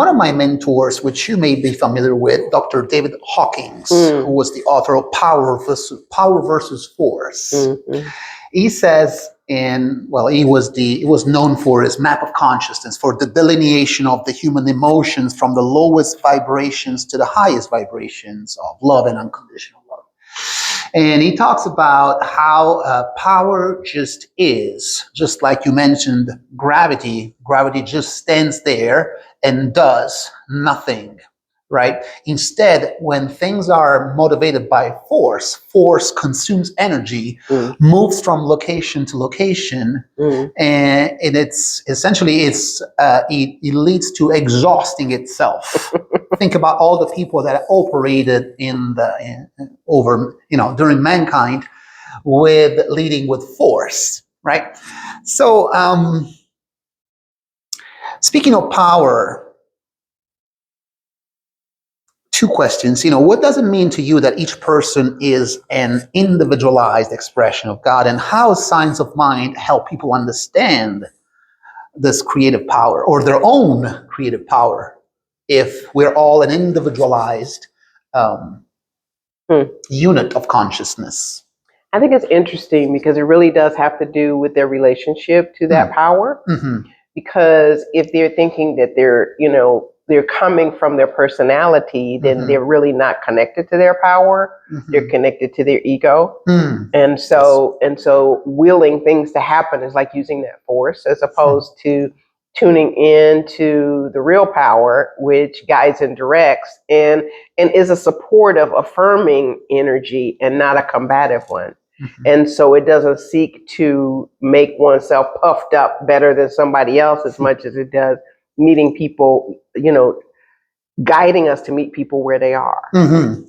One of my mentors, which you may be familiar with, Dr. David Hawkins, who was the author of Power versus Force. Mm-hmm. He says he was known for his map of consciousness, for the delineation of the human emotions from the lowest vibrations to the highest vibrations of love and unconditional love. And he talks about how power just is, just like you mentioned, gravity. Gravity just stands there and does nothing, right? Instead, when things are motivated by force, force consumes energy, moves from location to location, and it's essentially it leads to exhausting itself. Think about all the people that operated during mankind leading with force, right? So, speaking of power, two questions. What does it mean to you that each person is an individualized expression of God, and how science of mind help people understand this creative power or their own creative power if we're all an individualized unit of consciousness? I think it's interesting because it really does have to do with their relationship to that power. Mm-hmm. Because if they're thinking that they're coming from their personality, then they're really not connected to their power. They're connected to their ego. And so willing things to happen is like using that force as opposed to tuning in to the real power, which guides and directs and is a supportive, affirming energy and not a combative one. And so it doesn't seek to make oneself puffed up better than somebody else as much as it does meeting people, guiding us to meet people where they are.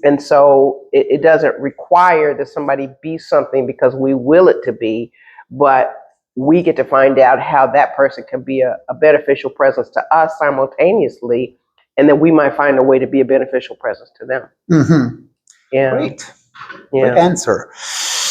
And so it doesn't require that somebody be something because we will it to be, but we get to find out how that person can be a beneficial presence to us simultaneously, and then we might find a way to be a beneficial presence to them. Yeah. Great answer.